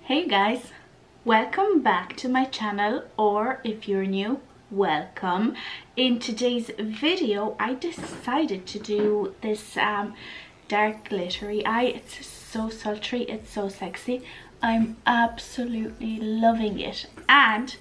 Hey guys, welcome back to my channel, or if you're new, welcome. In today's video I decided to do this dark glittery eye. It's so sultry, it's so sexy. I'm absolutely loving it and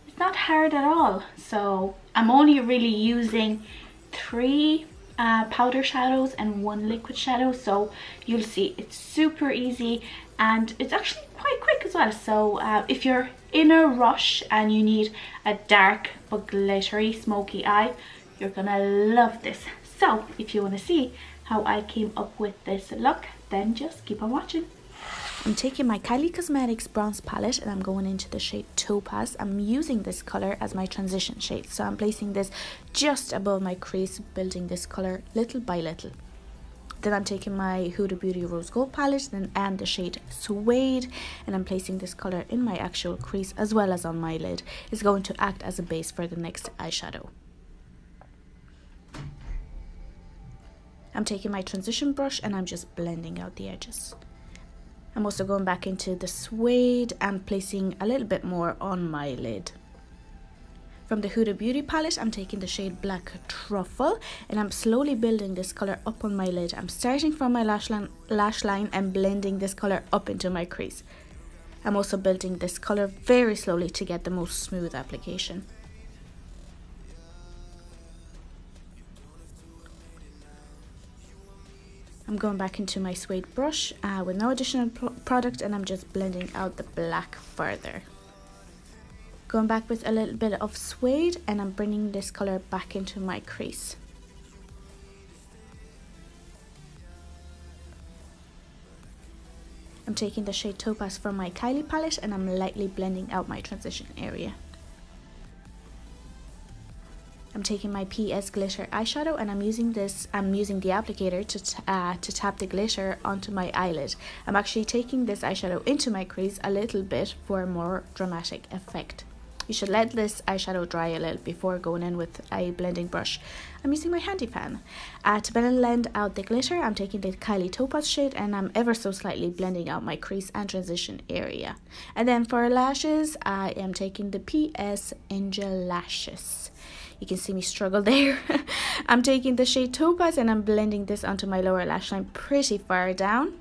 it's not hard at all. So I'm only really using 3 powder shadows and 1 liquid shadow, so you'll see it's super easy and it's actually quite quick as well. So if you're in a rush and you need a dark but glittery smoky eye, you're gonna love this. So if you want to see how I came up with this look, then just keep on watching. I'm taking my Kylie Cosmetics bronze palette and I'm going into the shade Topaz. I'm using this color as my transition shade, so I'm placing this just above my crease, building this color little by little. Then I'm taking my Huda Beauty Rose Gold palette and the shade Suede, and I'm placing this color in my actual crease as well as on my lid. It's going to act as a base for the next eyeshadow. I'm taking my transition brush and I'm just blending out the edges. I'm also going back into the Suede and placing a little bit more on my lid. From the Huda Beauty palette, I'm taking the shade Black Truffle and I'm slowly building this color up on my lid. I'm starting from my lash line and blending this color up into my crease. I'm also building this color very slowly to get the most smooth application. I'm going back into my Suede brush with no additional product and I'm just blending out the black further. Going back with a little bit of Suede and I'm bringing this color back into my crease. I'm taking the shade Topaz from my Kylie palette and I'm lightly blending out my transition area. I'm taking my PS Glitter Eyeshadow and I'm using the applicator to tap the glitter onto my eyelid. I'm actually taking this eyeshadow into my crease a little bit for a more dramatic effect. You should let this eyeshadow dry a little before going in with a blending brush. I'm using my handy fan. To blend out the glitter, I'm taking the Kylie Topaz shade and I'm ever so slightly blending out my crease and transition area. And then for lashes, I am taking the PS Angel Lashes. You can see me struggle there. I'm taking the shade Topaz and I'm blending this onto my lower lash line pretty far down.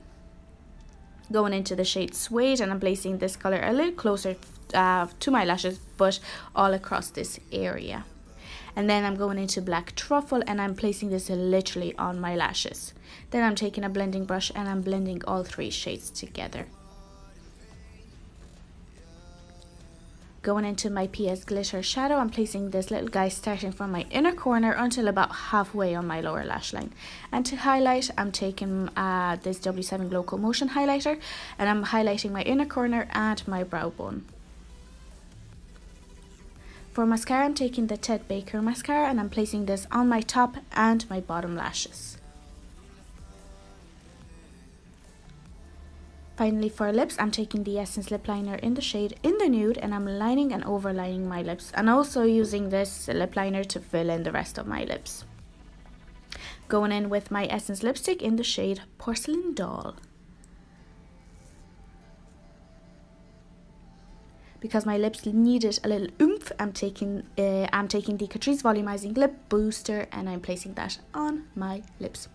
Going into the shade Suede and I'm placing this color a little closer to my lashes, but all across this area. And then I'm going into Black Truffle and I'm placing this literally on my lashes. Then I'm taking a blending brush and I'm blending all 3 shades together. Going into my PS Glitter Shadow, I'm placing this little guy starting from my inner corner until about halfway on my lower lash line. And to highlight, I'm taking this W7 Glocomotion Highlighter and I'm highlighting my inner corner and my brow bone. For mascara, I'm taking the Baker Mascara and I'm placing this on my top and my bottom lashes. Finally, for lips, I'm taking the Essence Lip Liner in the shade in the Nude and I'm lining and overlining my lips, and also using this lip liner to fill in the rest of my lips. Going in with my Essence lipstick in the shade Porcelain Doll. Because my lips needed a little oomph, I'm taking the Catrice Volumising Lip Booster and I'm placing that on my lips.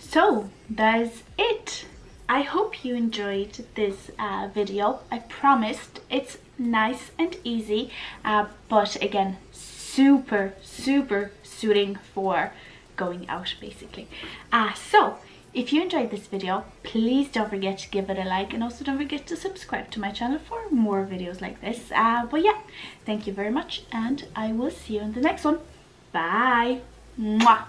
So that is it. I hope you enjoyed this video. I promised it's nice and easy, but again, super suiting for going out basically. So if you enjoyed this video, please don't forget to give it a like and also don't forget to subscribe to my channel for more videos like this. But yeah, thank you very much and I will see you in the next one. Bye. Mwah.